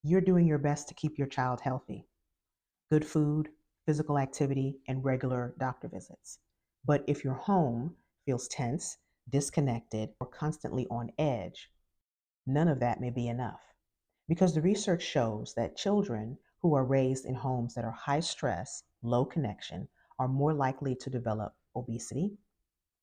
you're doing your best to keep your child healthy. Good food, physical activity, and regular doctor visits. But if your home feels tense, disconnected, or constantly on edge, none of that may be enough. Because the research shows that children who are raised in homes that are high stress, low connection, are more likely to develop obesity,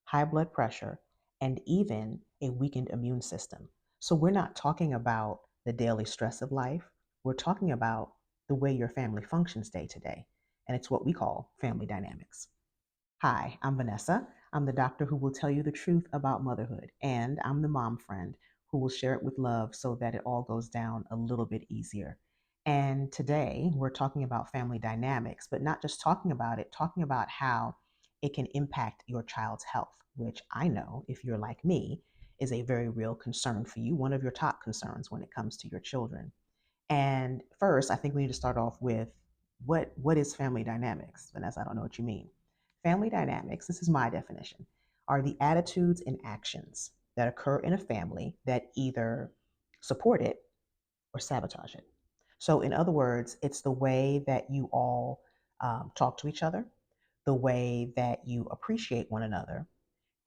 high blood pressure, and even a weakened immune system. So we're not talking about the daily stress of life. We're talking about the way your family functions day to day. And it's what we call family dynamics. Hi, I'm Vanessa. I'm the doctor who will tell you the truth about motherhood. And I'm the mom friend who will share it with love so that it all goes down a little bit easier. And today we're talking about family dynamics, but not just talking about it, talking about how it can impact your child's health, which I know, if you're like me, is a very real concern for you, one of your top concerns when it comes to your children. And first, I think we need to start off with what is family dynamics? Vanessa, I don't know what you mean. Family dynamics, this is my definition, are the attitudes and actions that occur in a family that either support it or sabotage it. So, in other words, it's the way that you all talk to each other, the way that you appreciate one another,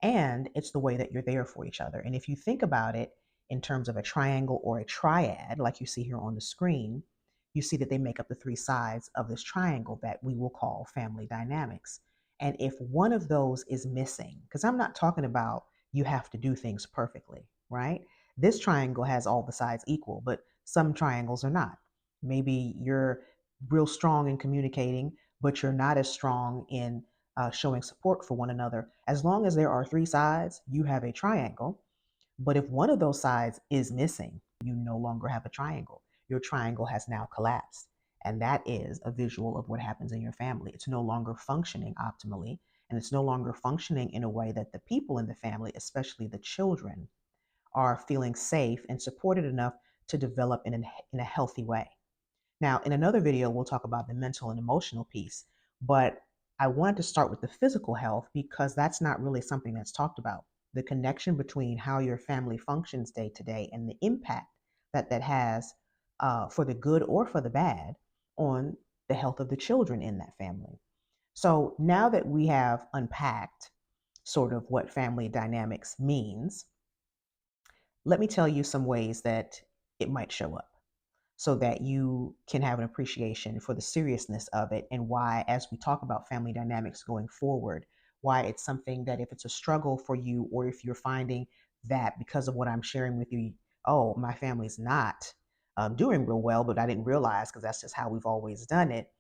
and it's the way that you're there for each other. And if you think about it in terms of a triangle or a triad, like you see here on the screen, you see that they make up the three sides of this triangle that we will call family dynamics. And if one of those is missing, because I'm not talking about you have to do things perfectly, right? This triangle has all the sides equal, but some triangles are not. Maybe you're real strong in communicating, but you're not as strong in showing support for one another. As long as there are three sides, you have a triangle. But if one of those sides is missing, you no longer have a triangle. Your triangle has now collapsed. And that is a visual of what happens in your family. It's no longer functioning optimally, and it's no longer functioning in a way that the people in the family, especially the children, are feeling safe and supported enough to develop in a healthy way. Now, in another video, we'll talk about the mental and emotional piece, but I wanted to start with the physical health because that's not really something that's talked about. The connection between how your family functions day to day and the impact that that has for the good or for the bad on the health of the children in that family. So now that we have unpacked sort of what family dynamics means, let me tell you some ways that it might show up so that you can have an appreciation for the seriousness of it and why, as we talk about family dynamics going forward, why it's something that if it's a struggle for you or if you're finding that because of what I'm sharing with you, oh, my family's not doing real well, but I didn't realize because that's just how we've always done it,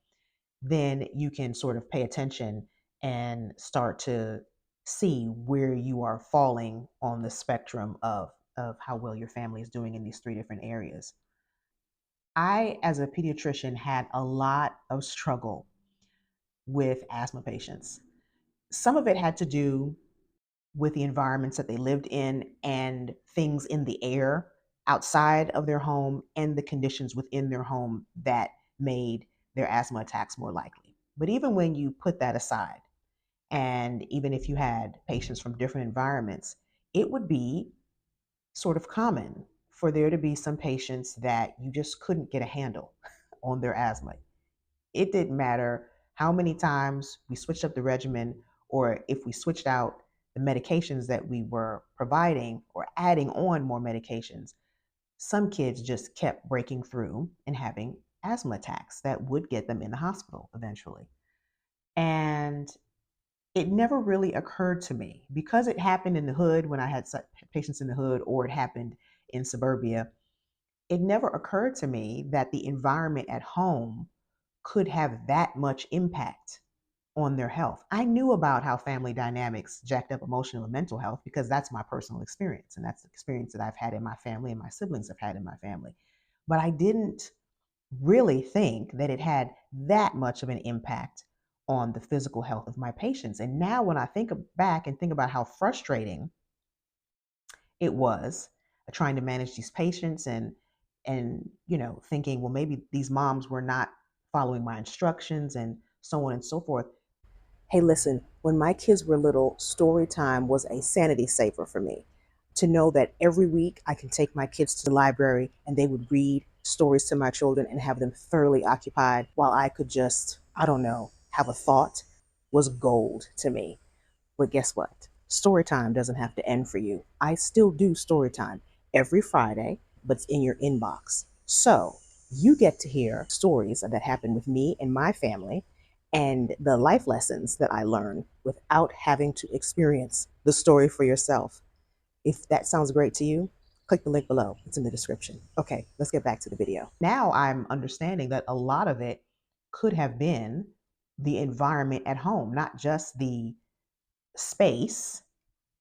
then you can sort of pay attention and start to see where you are falling on the spectrum of how well your family is doing in these three different areas. I, as a pediatrician, had a lot of struggle with asthma patients. Some of it had to do with the environments that they lived in and things in the air outside of their home and the conditions within their home that made their asthma attacks more likely. But even when you put that aside, and even if you had patients from different environments, it would be sort of common for there to be some patients that you just couldn't get a handle on their asthma. It didn't matter how many times we switched up the regimen or if we switched out the medications that we were providing or adding on more medications. Some kids just kept breaking through and having asthma attacks that would get them in the hospital eventually. And it never really occurred to me because it happened in the hood when I had patients in the hood or it happened in suburbia. It never occurred to me that the environment at home could have that much impact on their health. I knew about how family dynamics jacked up emotional and mental health because that's my personal experience. And that's the experience that I've had in my family and my siblings have had in my family. But I didn't really think that it had that much of an impact on the physical health of my patients. And now when I think back and think about how frustrating it was trying to manage these patients and thinking, well, maybe these moms were not following my instructions and so on and so forth. Hey, listen, when my kids were little, story time was a sanity saver for me. To know that every week I can take my kids to the library and they would read stories to my children and have them thoroughly occupied while I could just, I don't know, have a thought was gold to me. But guess what? Story time doesn't have to end for you. I still do story time every Friday, but it's in your inbox. So you get to hear stories that happen with me and my family and the life lessons that I learn without having to experience the story for yourself. If that sounds great to you, click the link below. It's in the description. Okay, let's get back to the video. Now I'm understanding that a lot of it could have been the environment at home, not just the space,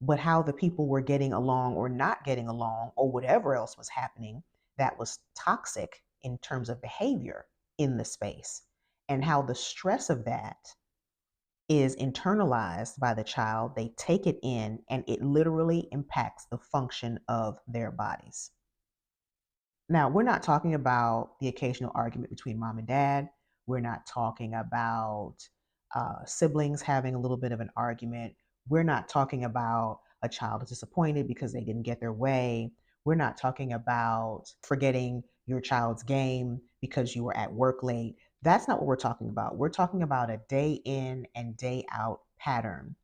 but how the people were getting along or not getting along or whatever else was happening that was toxic in terms of behavior in the space, and how the stress of that is internalized by the child. They take it in and it literally impacts the function of their bodies. Now, we're not talking about the occasional argument between mom and dad. We're not talking about siblings having a little bit of an argument. We're not talking about a child is disappointed because they didn't get their way. We're not talking about forgetting your child's game because you were at work late. That's not what we're talking about. We're talking about a day in and day out pattern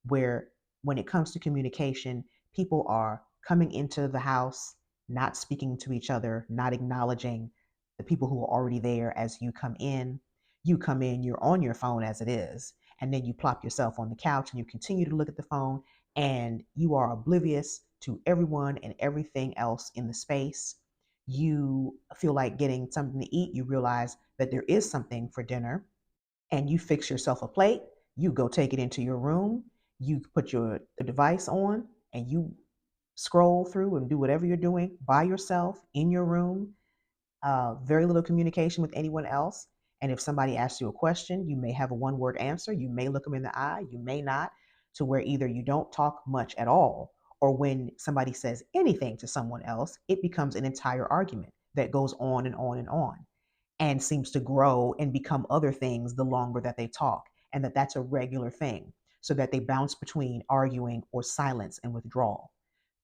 where, when it comes to communication, people are coming into the house, not speaking to each other, not acknowledging the people who are already there as you come in. You come in, you're on your phone as it is, and then you plop yourself on the couch and you continue to look at the phone, and you are oblivious to everyone and everything else in the space. You feel like getting something to eat, you realize that there is something for dinner, and you fix yourself a plate, you go take it into your room, you put your device on, and you scroll through and do whatever you're doing by yourself in your room. Very little communication with anyone else. And if somebody asks you a question, you may have a one word answer. You may look them in the eye, you may not, to where either you don't talk much at all, or when somebody says anything to someone else, it becomes an entire argument that goes on and on and on, and seems to grow and become other things the longer that they talk, and that's a regular thing, so that they bounce between arguing or silence and withdrawal.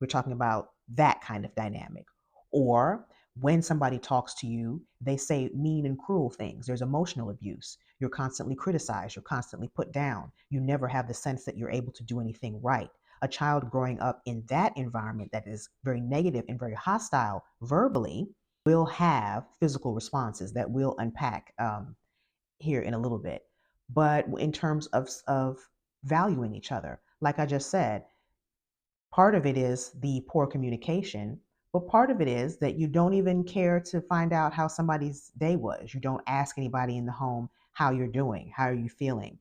We're talking about that kind of dynamic. Or when somebody talks to you, they say mean and cruel things. There's emotional abuse. You're constantly criticized. You're constantly put down. You never have the sense that you're able to do anything right. A child growing up in that environment that is very negative and very hostile verbally will have physical responses that we'll unpack here in a little bit. But in terms of valuing each other, like I just said, part of it is the poor communication, but part of it is that you don't even care to find out how somebody's day was. You don't ask anybody in the home how you're doing, how are you feeling.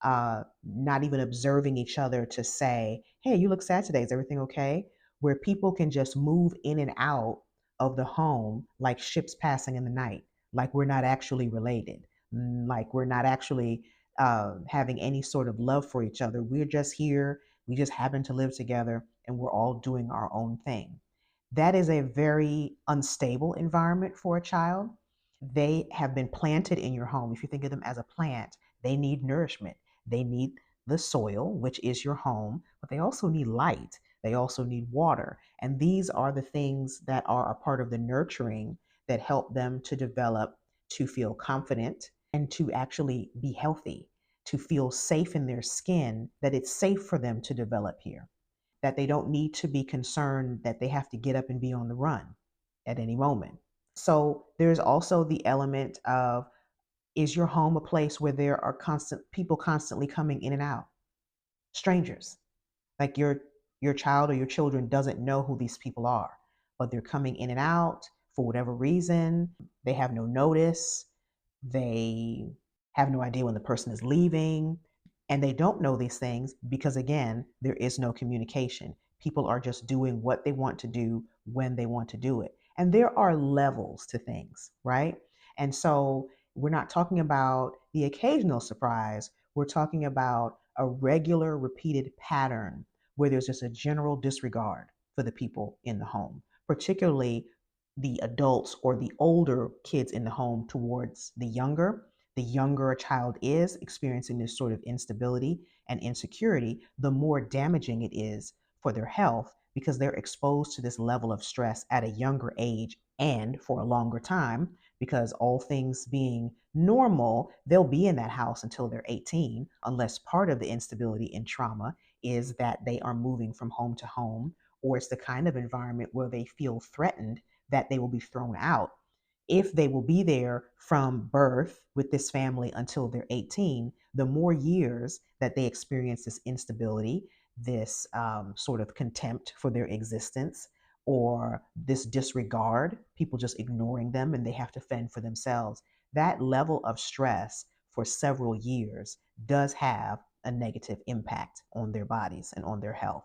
Not even observing each other to say, hey, you look sad today, is everything okay? Where people can just move in and out of the home like ships passing in the night, like we're not actually related, like we're not actually having any sort of love for each other. We're just here, we just happen to live together, and we're all doing our own thing. That is a very unstable environment for a child. They have been planted in your home. If you think of them as a plant, they need nourishment. They need the soil, which is your home, but they also need light. They also need water. And these are the things that are a part of the nurturing that help them to develop, to feel confident, and to actually be healthy, to feel safe in their skin, that it's safe for them to develop here, that they don't need to be concerned that they have to get up and be on the run at any moment. So there's also the element of, is your home a place where there are constant people constantly coming in and out? Strangers. Like your child or your children doesn't know who these people are, but they're coming in and out for whatever reason. They have no notice. They have no idea when the person is leaving. And they don't know these things because, again, there is no communication. People are just doing what they want to do when they want to do it. And there are levels to things, right? And so we're not talking about the occasional surprise. We're talking about a regular, repeated pattern where there's just a general disregard for the people in the home, particularly the adults or the older kids in the home towards the younger. The younger a child is experiencing this sort of instability and insecurity, the more damaging it is for their health, because they're exposed to this level of stress at a younger age and for a longer time, because all things being normal, they'll be in that house until they're 18, unless part of the instability and trauma is that they are moving from home to home, or it's the kind of environment where they feel threatened that they will be thrown out. If they will be there from birth with this family until they're 18, the more years that they experience this instability, this sort of contempt for their existence, or this disregard, people just ignoring them and they have to fend for themselves, that level of stress for several years does have a negative impact on their bodies and on their health.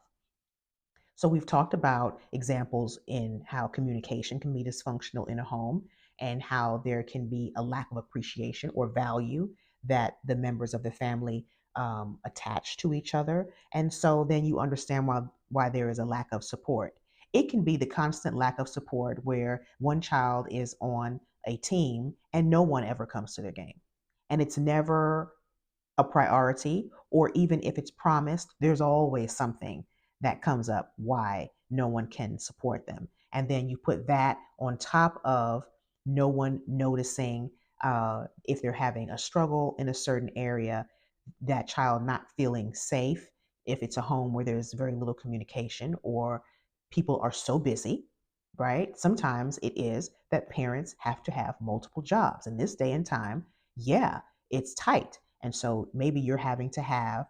So we've talked about examples in how communication can be dysfunctional in a home and how there can be a lack of appreciation or value that the members of the family attach to each other. And so then you understand why there is a lack of support. It can be the constant lack of support where one child is on a team and no one ever comes to their game. And it's never a priority, or even if it's promised, there's always something that comes up why no one can support them. And then you put that on top of no one noticing if they're having a struggle in a certain area, that child not feeling safe, if it's a home where there's very little communication or people are so busy, right? Sometimes it is that parents have to have multiple jobs. In this day and time, yeah, it's tight. And so maybe you're having to have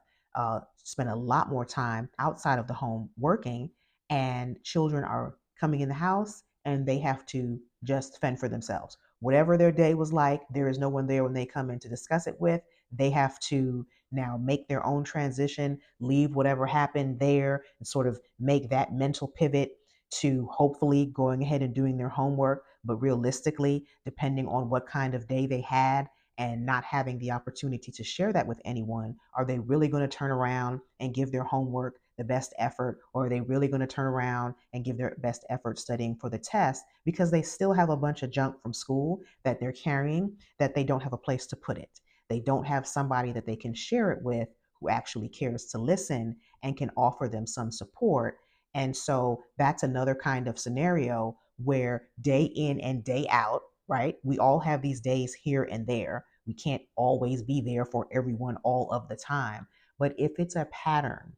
spend a lot more time outside of the home working, and children are coming in the house and they have to just fend for themselves. Whatever their day was like, there is no one there when they come in to discuss it with. They have to now make their own transition, leave whatever happened there, and sort of make that mental pivot to hopefully going ahead and doing their homework. But realistically, depending on what kind of day they had, and not having the opportunity to share that with anyone, are they really going to turn around and give their homework the best effort? Or are they really going to turn around and give their best effort studying for the test because they still have a bunch of junk from school that they're carrying that they don't have a place to put it? They don't have somebody that they can share it with who actually cares to listen and can offer them some support. And so that's another kind of scenario where day in and day out, right? We all have these days here and there. We can't always be there for everyone all of the time. But if it's a pattern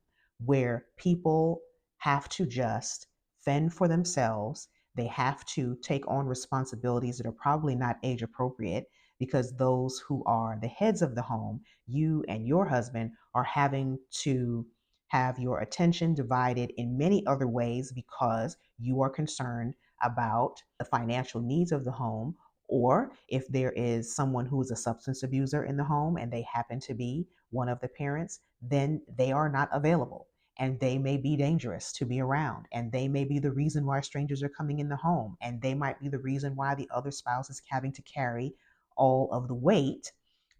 where people have to just fend for themselves, they have to take on responsibilities that are probably not age appropriate, because those who are the heads of the home, you and your husband, are having to have your attention divided in many other ways because you are concerned about the financial needs of the home. Or if there is someone who is a substance abuser in the home and they happen to be one of the parents, then they are not available. And they may be dangerous to be around. And they may be the reason why strangers are coming in the home. And they might be the reason why the other spouse is having to carry all of the weight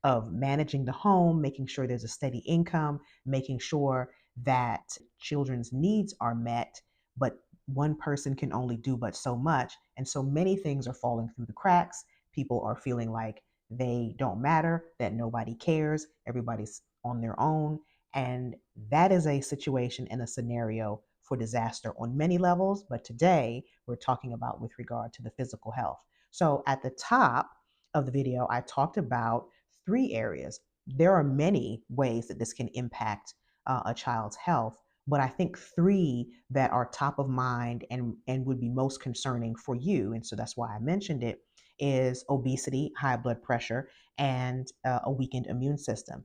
of managing the home, making sure there's a steady income, making sure that children's needs are met. But one person can only do but so much. And so many things are falling through the cracks. People are feeling like they don't matter, that nobody cares, everybody's on their own. And that is a situation and a scenario for disaster on many levels. But today we're talking about with regard to the physical health. So at the top of the video, I talked about three areas. There are many ways that this can impact a child's health, but I think three that are top of mind and would be most concerning for you, and so that's why I mentioned it, is obesity, high blood pressure, and a weakened immune system.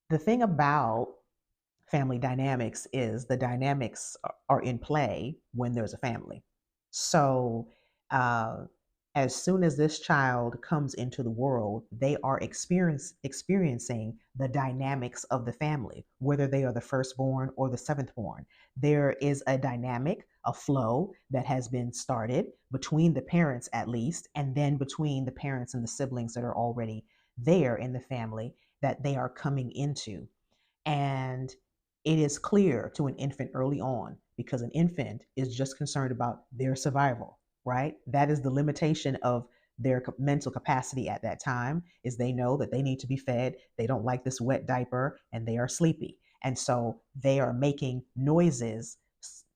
The thing about family dynamics is the dynamics are in play when there's a family. So, uh, as soon as this child comes into the world, they are experiencing the dynamics of the family, whether they are the firstborn or the seventh born. There is a dynamic, a flow that has been started between the parents, at least, and then between the parents and the siblings that are already there in the family that they are coming into. And it is clear to an infant early on, because an infant is just concerned about their survival, right? That is the limitation of their mental capacity at that time, is they know that they need to be fed, they don't like this wet diaper, and they are sleepy. And so they are making noises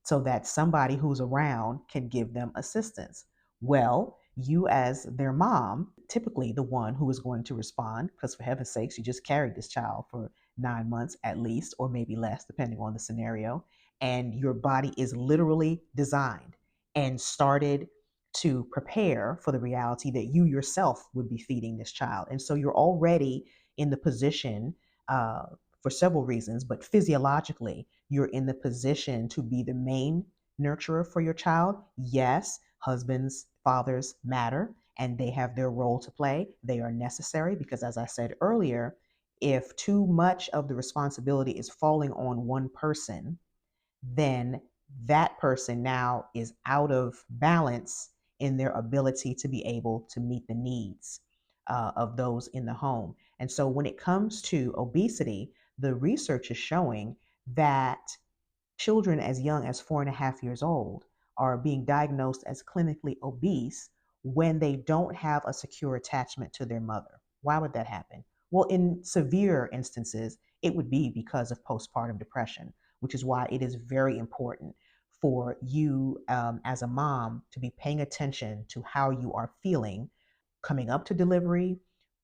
so that somebody who's around can give them assistance. Well, you, as their mom, typically the one who is going to respond, because for heaven's sakes, you just carried this child for 9 months at least, or maybe less, depending on the scenario. And your body is literally designed and started to prepare for the reality that you yourself would be feeding this child. And so you're already in the position, uh, for several reasons, but physiologically, you're in the position to be the main nurturer for your child. Yes, husbands, fathers matter and they have their role to play. They are necessary because, as I said earlier, if too much of the responsibility is falling on one person, then that person now is out of balance in their ability to be able to meet the needs of those in the home. And so when it comes to obesity, the research is showing that children as young as 4.5 years old are being diagnosed as clinically obese when they don't have a secure attachment to their mother. Why would that happen? Well, in severe instances, it would be because of postpartum depression, which is why it is very important for you, as a mom, to be paying attention to how you are feeling coming up to delivery,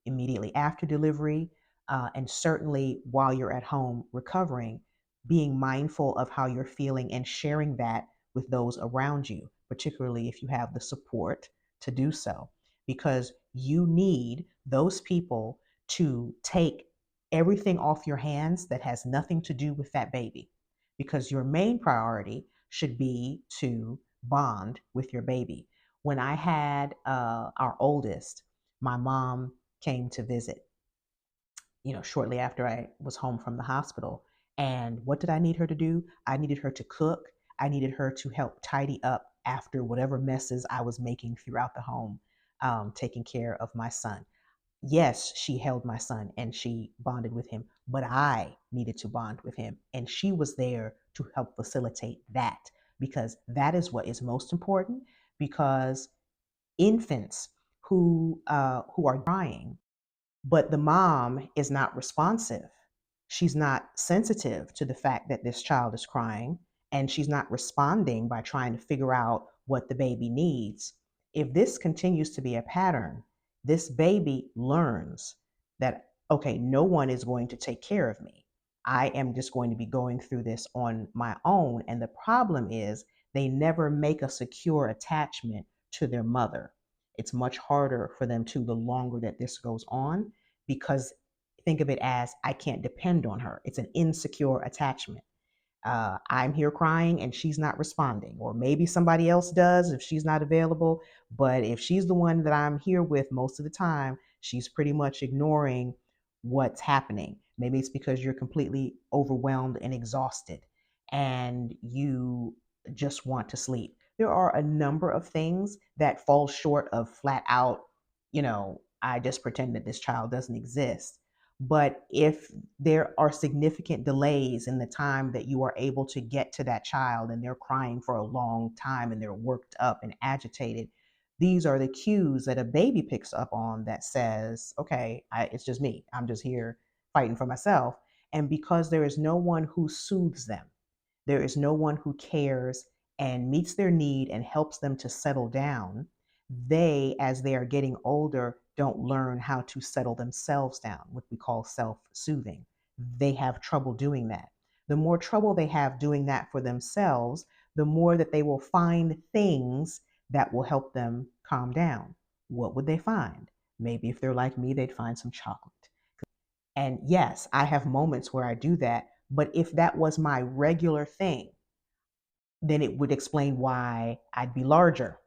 immediately after delivery, and certainly while you're at home recovering, being mindful of how you're feeling and sharing that with those around you, particularly if you have the support to do so, because you need those people to take everything off your hands that has nothing to do with that baby, because your main priority should be to bond with your baby. When I had our oldest, my mom came to visit, shortly after I was home from the hospital. And what did I need her to do? I needed her to cook. I needed her to help tidy up after whatever messes I was making throughout the home, taking care of my son. Yes, she held my son and she bonded with him, but I needed to bond with him. And she was there to help facilitate that, because that is what is most important. Because infants who are crying, but the mom is not responsive. She's not sensitive to the fact that this child is crying, and she's not responding by trying to figure out what the baby needs. If this continues to be a pattern, this baby learns that, okay, no one is going to take care of me. I am just going to be going through this on my own. And the problem is, they never make a secure attachment to their mother. It's much harder for them to, the longer that this goes on, because think of it as, I can't depend on her. It's an insecure attachment. I'm here crying and she's not responding, or maybe somebody else does if she's not available. But if she's the one that I'm here with most of the time, she's pretty much ignoring what's happening. Maybe it's because you're completely overwhelmed and exhausted and you just want to sleep. There are a number of things that fall short of flat out, I just pretend that this child doesn't exist. But if there are significant delays in the time that you are able to get to that child and they're crying for a long time and they're worked up and agitated, these are the cues that a baby picks up on that says, okay, it's just me. I'm just here fighting for myself. And because there is no one who soothes them, there is no one who cares and meets their need and helps them to settle down, they, as they are getting older, don't learn how to settle themselves down, what we call self soothing. They have trouble doing that. The more trouble they have doing that for themselves, the more that they will find things that will help them calm down. What would they find? Maybe if they're like me, they'd find some chocolate. And yes, I have moments where I do that. But if that was my regular thing, then it would explain why I'd be larger,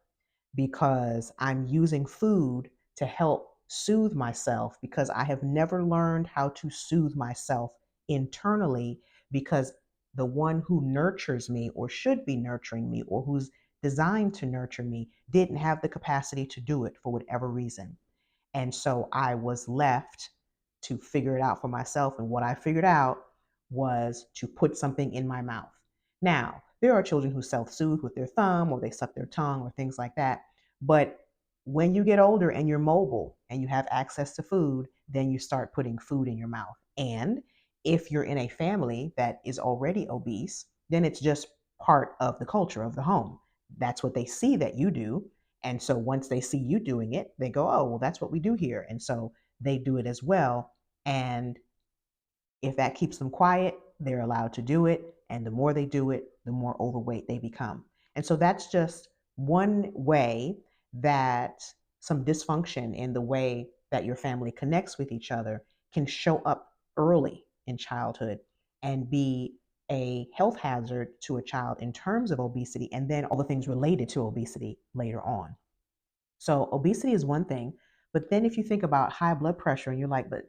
because I'm using food to help soothe myself, because I have never learned how to soothe myself internally, because the one who nurtures me or should be nurturing me or who's designed to nurture me didn't have the capacity to do it for whatever reason. And so I was left to figure it out for myself. And what I figured out was to put something in my mouth. Now, there are children who self soothe with their thumb or they suck their tongue or things like that. But when you get older and you're mobile and you have access to food, then you start putting food in your mouth. And if you're in a family that is already obese, then it's just part of the culture of the home. That's what they see that you do. And so once they see you doing it, they go, oh, well, that's what we do here. And so they do it as well. And if that keeps them quiet, they're allowed to do it. And the more they do it, the more overweight they become. And so that's just one way that some dysfunction in the way that your family connects with each other can show up early in childhood and be a health hazard to a child in terms of obesity, and then all the things related to obesity later on. So obesity is one thing, but then if you think about high blood pressure and you're like, but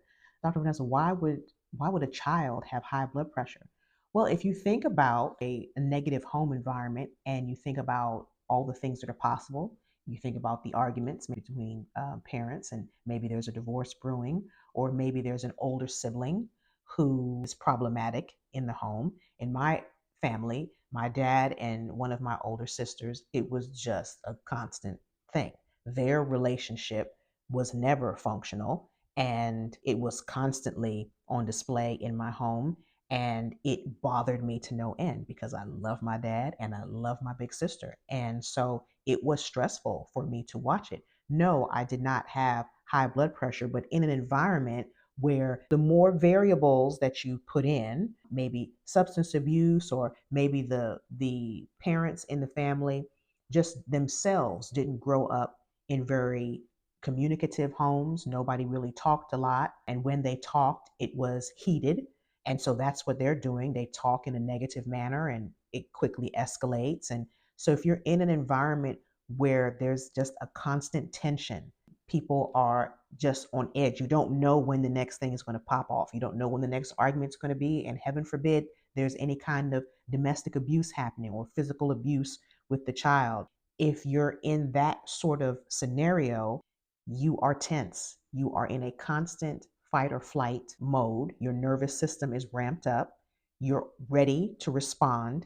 Dr. Vanessa, why would a child have high blood pressure? Well, if you think about a negative home environment and you think about all the things that are possible, you think about the arguments between parents, and maybe there's a divorce brewing, or maybe there's an older sibling who is problematic in the home. In my family, my dad and one of my older sisters, it was just a constant thing. Their relationship was never functional, and it was constantly on display in my home. And it bothered me to no end because I love my dad and I love my big sister. And so it was stressful for me to watch it. No, I did not have high blood pressure, but in an environment where the more variables that you put in, maybe substance abuse, or maybe the parents in the family just themselves didn't grow up in very communicative homes. Nobody really talked a lot. And when they talked, it was heated. And so that's what they're doing. They talk in a negative manner and it quickly escalates. And so if you're in an environment where there's just a constant tension, people are just on edge. You don't know when the next thing is going to pop off. You don't know when the next argument is going to be. And heaven forbid there's any kind of domestic abuse happening or physical abuse with the child. If you're in that sort of scenario, you are tense. You are in a constant fight or flight mode. Your nervous system is ramped up. You're ready to respond,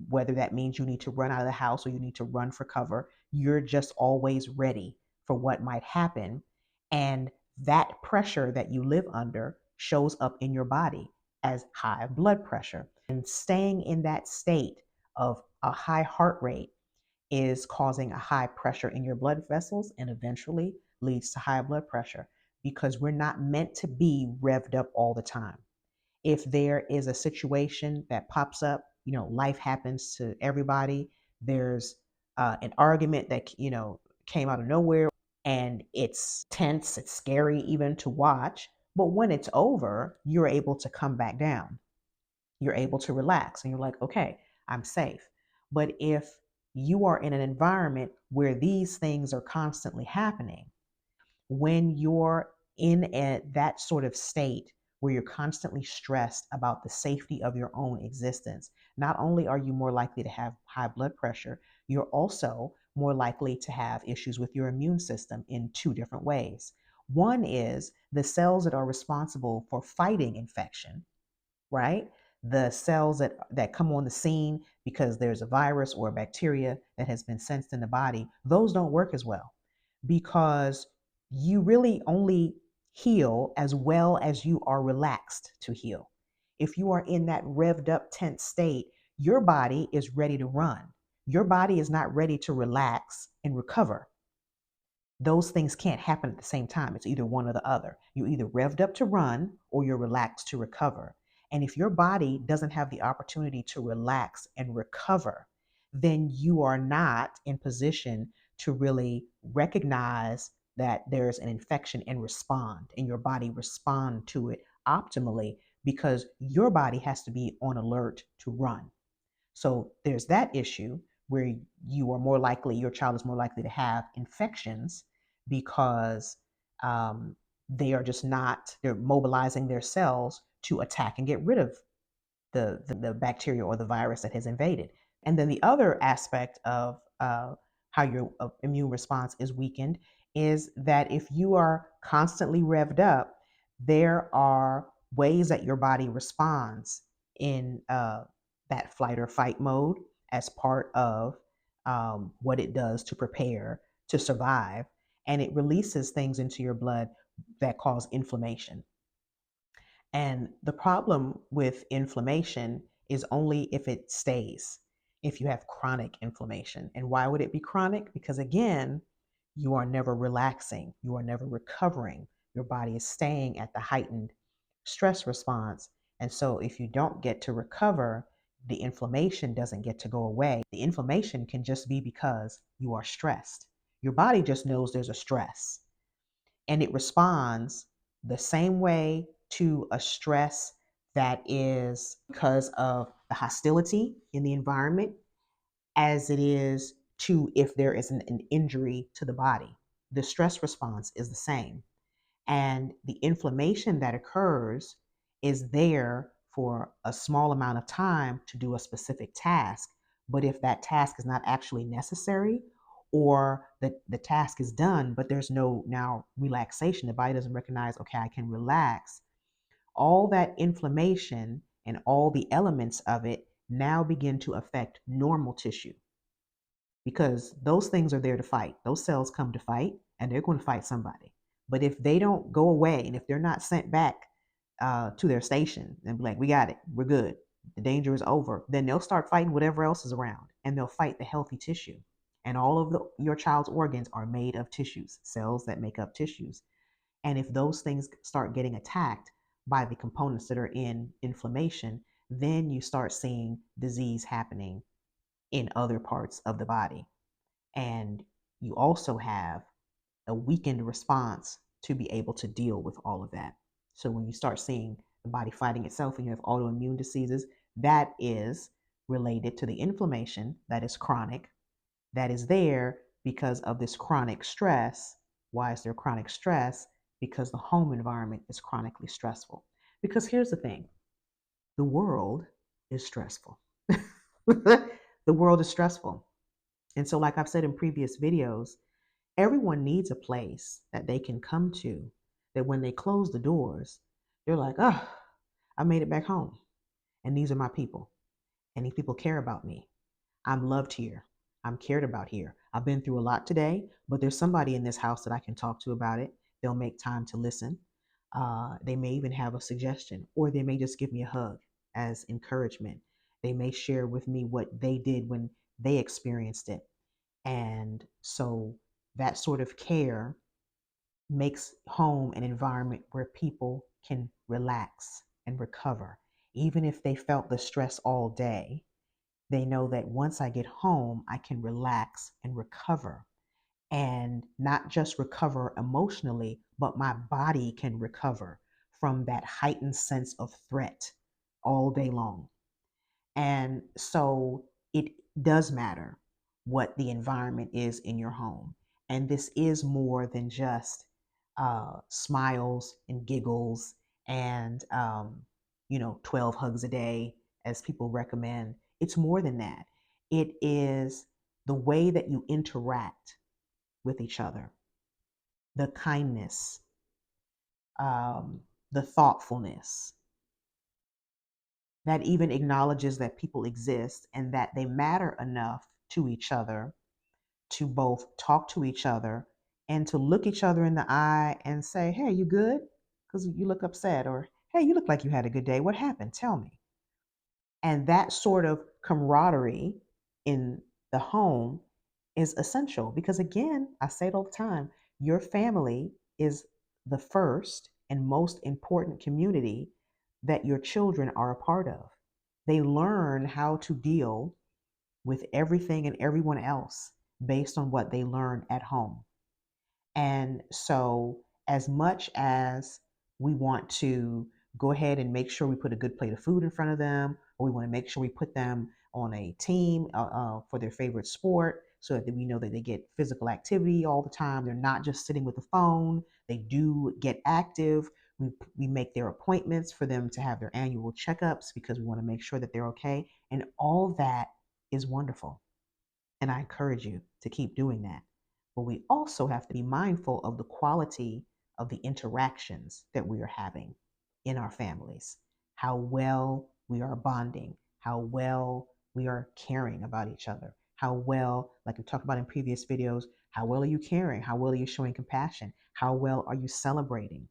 whether that means you need to run out of the house or you need to run for cover. You're just always ready for what might happen. And that pressure that you live under shows up in your body as high blood pressure. And staying in that state of a high heart rate is causing a high pressure in your blood vessels and eventually leads to high blood pressure, because we're not meant to be revved up all the time. If there is a situation that pops up, life happens to everybody. There's an argument that, came out of nowhere, and it's tense, it's scary even to watch. But when it's over, you're able to come back down. You're able to relax and you're like, okay, I'm safe. But if you are in an environment where these things are constantly happening, when you're in that sort of state where you're constantly stressed about the safety of your own existence, not only are you more likely to have high blood pressure, you're also more likely to have issues with your immune system in two different ways. One is the cells that are responsible for fighting infection, right? The cells that come on the scene because there's a virus or a bacteria that has been sensed in the body, those don't work as well, because you really only heal as well as you are relaxed to heal. If you are in that revved up, tense state, your body is ready to run. Your body is not ready to relax and recover. Those things can't happen at the same time. It's either one or the other. You're either revved up to run or you're relaxed to recover. And if your body doesn't have the opportunity to relax and recover, then you are not in position to really recognize that there's an infection and respond, and your body respond to it optimally, because your body has to be on alert to run. So there's that issue where your child is more likely to have infections because they are just not, they're mobilizing their cells to attack and get rid of the bacteria or the virus that has invaded. And then the other aspect of how your immune response is weakened is that if you are constantly revved up, there are ways that your body responds in that flight or fight mode as part of what it does to prepare to survive. And it releases things into your blood that cause inflammation. And the problem with inflammation is only if it stays. if you have chronic inflammation. And why would it be chronic? Because again, you are never relaxing, you are never recovering. Your body is staying at the heightened stress response. And so if you don't get to recover, the inflammation doesn't get to go away. The inflammation can just be because you are stressed. Your body just knows there's a stress and it responds the same way to a stress that is because of the hostility in the environment as it is to if there is an injury to the body. The stress response is the same. And the inflammation that occurs is there for a small amount of time to do a specific task. But if that task is not actually necessary, or the task is done, but there's no now relaxation, the body doesn't recognize, okay, I can relax, all that inflammation and all the elements of it now begin to affect normal tissue because those things are there to fight. Those cells come to fight and they're going to fight somebody. But if they don't go away and if they're not sent back to their station and be like, we got it, we're good, the danger is over, then they'll start fighting whatever else is around and they'll fight the healthy tissue. And all of your child's organs are made of tissues, cells that make up tissues. And if those things start getting attacked by the components that are in inflammation, then you start seeing disease happening in other parts of the body. And you also have a weakened response to be able to deal with all of that. So when you start seeing the body fighting itself and you have autoimmune diseases, that is related to the inflammation that is chronic, that is there because of this chronic stress. Why is there chronic stress? Because the home environment is chronically stressful. Because here's the thing, the world is stressful. The world is stressful. And so, like I've said in previous videos, everyone needs a place that they can come to that when they close the doors, they're like, oh, I made it back home. And these are my people. And these people care about me. I'm loved here. I'm cared about here. I've been through a lot today, but there's somebody in this house that I can talk to about it. They'll make time to listen. They may even have a suggestion, or they may just give me a hug as encouragement. They may share with me what they did when they experienced it. And so that sort of care makes home an environment where people can relax and recover. Even if they felt the stress all day, they know that once I get home, I can relax and recover. And not just recover emotionally, but my body can recover from that heightened sense of threat all day long. And so it does matter what the environment is in your home. And this is more than just smiles and giggles and, 12 hugs a day, as people recommend. It's more than that. It is the way that you interact with each other, the kindness, the thoughtfulness, that even acknowledges that people exist and that they matter enough to each other to both talk to each other and to look each other in the eye and say, hey, you good? Because you look upset, or hey, you look like you had a good day. What happened? Tell me. And that sort of camaraderie in the home is essential because, again, I say it all the time, your family is the first and most important community that your children are a part of. They learn how to deal with everything and everyone else based on what they learn at home. And so, as much as we want to go ahead and make sure we put a good plate of food in front of them, or we want to make sure we put them on a team for their favorite sport so that we know that they get physical activity all the time, they're not just sitting with the phone, they do get active. We make their appointments for them to have their annual checkups because we want to make sure that they're okay. And all that is wonderful. And I encourage you to keep doing that. But we also have to be mindful of the quality of the interactions that we are having in our families, how well we are bonding, how well we are caring about each other, how well, like we talked about in previous videos, how well are you caring? How well are you showing compassion? How well are you celebrating?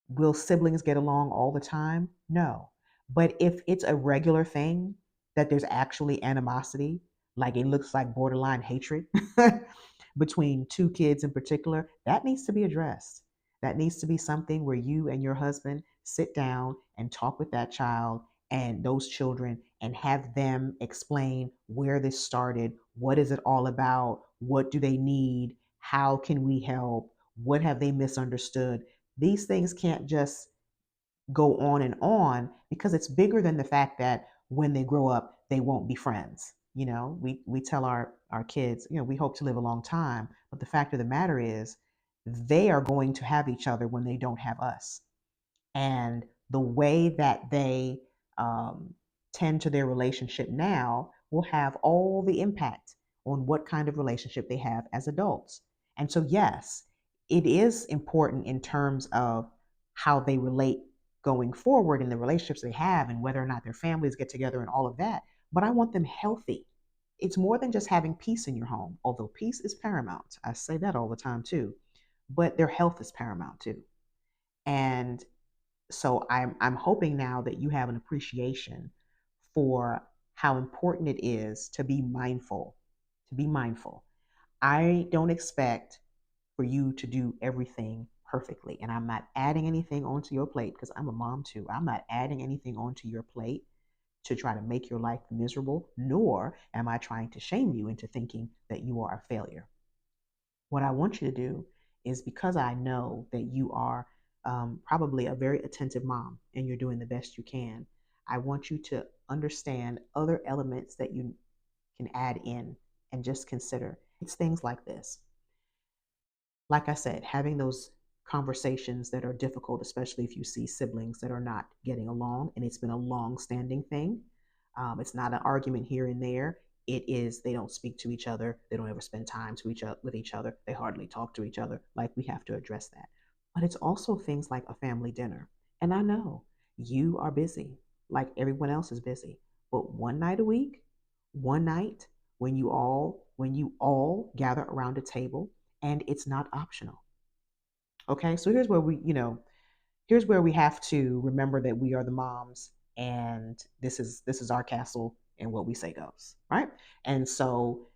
Will siblings get along all the time? No. But if it's a regular thing that there's actually animosity, like it looks like borderline hatred between two kids in particular, that needs to be addressed. That needs to be something where you and your husband sit down and talk with that child and those children and have them explain where this started, what is it all about, what do they need, how can we help, what have they misunderstood. These things can't just go on because it's bigger than the fact that when they grow up they won't be friends. We tell our kids, we hope to live a long time, but the fact of the matter is they are going to have each other when they don't have us. And the way that they um, tend to their relationship now will have all the impact on what kind of relationship they have as adults. And so, yes, it is important in terms of how they relate going forward in the relationships they have and whether or not their families get together and all of that. But I want them healthy. It's more than just having peace in your home, although peace is paramount. I say that all the time too, but their health is paramount too. And so I'm hoping now that you have an appreciation for how important it is to be mindful. To be mindful. I don't expect for you to do everything perfectly, and I'm not adding anything onto your plate because I'm a mom too. I'm not adding anything onto your plate to try to make your life miserable, nor am I trying to shame you into thinking that you are a failure. What I want you to do is, because I know that you are probably a very attentive mom and you're doing the best you can, I want you to understand other elements that you can add in and just consider. It's things like this. Like I said, having those conversations that are difficult, especially if you see siblings that are not getting along and it's been a long standing thing. It's not an argument here and there. It is they don't speak to each other. They don't ever spend time with each other. They hardly talk to each other. Like, we have to address that. But it's also things like a family dinner. And I know you are busy, like everyone else is busy. But one night a week, one night when you all gather around a table, and it's not optional. Okay, so here's where we have to remember that we are the moms, and this is our castle, and what we say goes, right? And so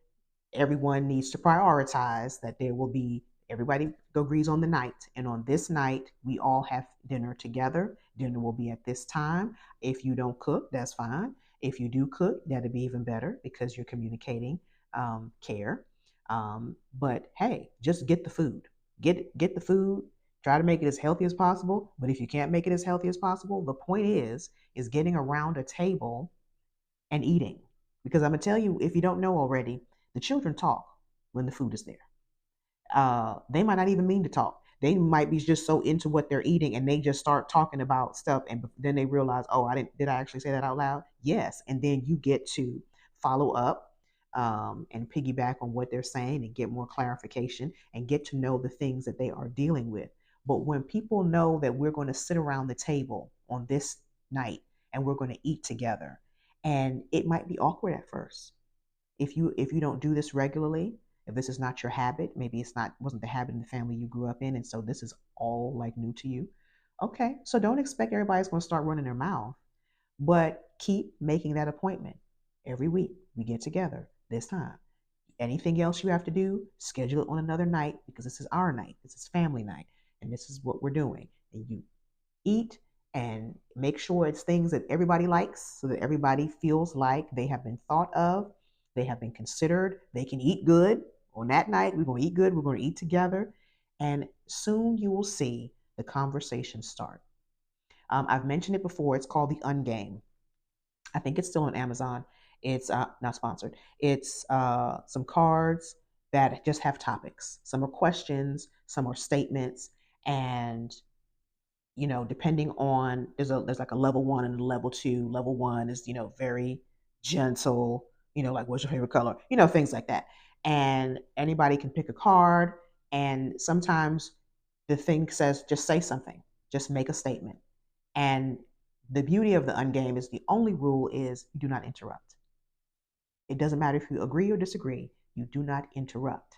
everyone needs to prioritize that there will be everybody agrees on the night, and on this night we all have dinner together. Dinner will be at this time. If you don't cook, that's fine. If you do cook, that'd be even better because you're communicating care. But hey, just get the food. Get the food. Try to make it as healthy as possible. But if you can't make it as healthy as possible, the point is getting around a table and eating. Because I'm gonna tell you, if you don't know already, the children talk when the food is there. They might not even mean to talk. They might be just so into what they're eating, and they just start talking about stuff, and then they realize, oh, I didn't. Did I actually say that out loud? Yes. And then you get to follow up and piggyback on what they're saying and get more clarification and get to know the things that they are dealing with. But when people know that we're going to sit around the table on this night and we're going to eat together, and it might be awkward at first if you don't do this regularly, if this is not your habit, maybe it's not wasn't the habit in the family you grew up in, and so this is all like new to you. Okay, so don't expect everybody's going to start running their mouth, but keep making that appointment every week. We get together this time. Anything else you have to do, schedule it on another night because this is our night. This is family night, and this is what we're doing. And you eat and make sure it's things that everybody likes so that everybody feels like they have been thought of, they have been considered, they can eat good. On that night, we're going to eat good, we're going to eat together, and soon you will see the conversation start. I've mentioned it before, it's called the Ungame. I think it's still on Amazon. It's not sponsored. It's some cards that just have topics. Some are questions, some are statements, and depending on there's like a level one and a level two. Level one is very gentle. Like, what's your favorite color? Things like that. And anybody can pick a card, and sometimes the thing says just say something, just make a statement. And the beauty of the ungame is the only rule is you do not interrupt. It doesn't matter if you agree or disagree. You do not interrupt.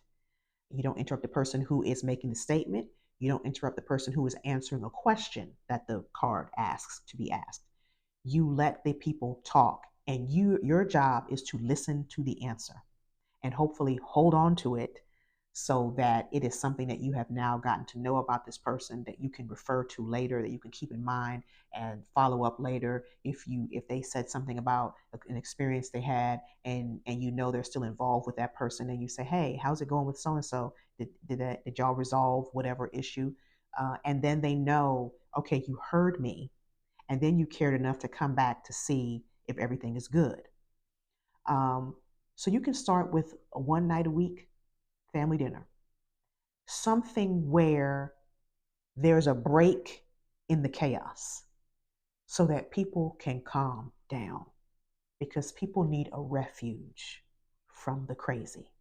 You don't interrupt the person who is making the statement. You don't interrupt the person who is answering a question that the card asks to be asked. You let the people talk And your job is to listen to the answer and hopefully hold on to it so that it is something that you have now gotten to know about this person that you can refer to later, that you can keep in mind and follow up later if they said something about an experience they had, and you know they're still involved with that person, and you say, hey, how's it going with so and so, did y'all resolve whatever issue, and then they know, okay, you heard me, and then you cared enough to come back to see if everything is good. um, so you can start with a one night a week family dinner, something where there's a break in the chaos so that people can calm down, because people need a refuge from the crazy.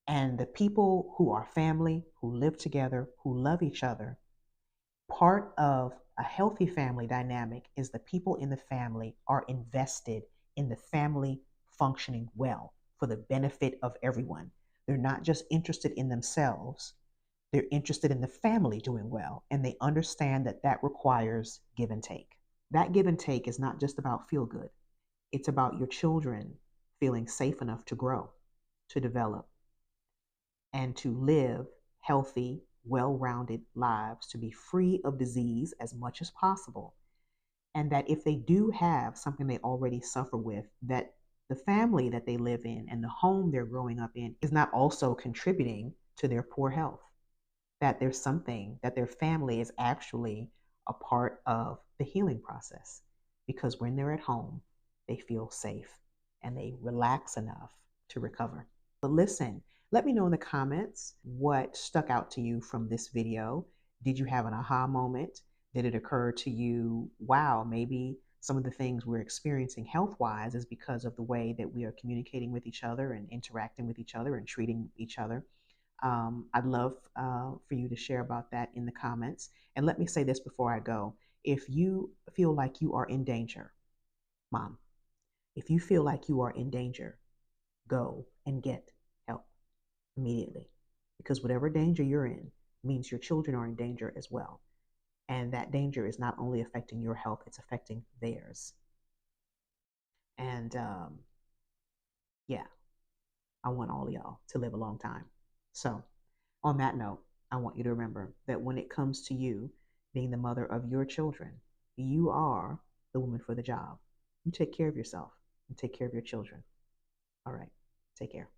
And the people who are family, who live together, who love each other, part of a healthy family dynamic is the people in the family are invested in the family functioning well for the benefit of everyone. They're not just interested in themselves, they're interested in the family doing well, and they understand that that requires give and take. That give and take is not just about feel good, it's about your children feeling safe enough to grow, to develop, and to live healthy, well rounded lives, to be free of disease as much as possible. And that if they do have something they already suffer with, that the family that they live in and the home they're growing up in is not also contributing to their poor health. That there's something, that their family is actually a part of the healing process, because when they're at home, they feel safe and they relax enough to recover. But listen, let me know in the comments what stuck out to you from this video. Did you have an aha moment? Did it occur to you, wow, maybe some of the things we're experiencing health wise is because of the way that we are communicating with each other and interacting with each other and treating each other? I'd love for you to share about that in the comments. And let me say this before I go. If you feel like you are in danger, mom, if you feel like you are in danger, go and get help immediately. Because whatever danger you're in means your children are in danger as well. And that danger is not only affecting your health, it's affecting theirs. And yeah, I want all of y'all to live a long time. So, on that note, I want you to remember that when it comes to you being the mother of your children, you are the woman for the job. You take care of yourself and take care of your children. All right, take care.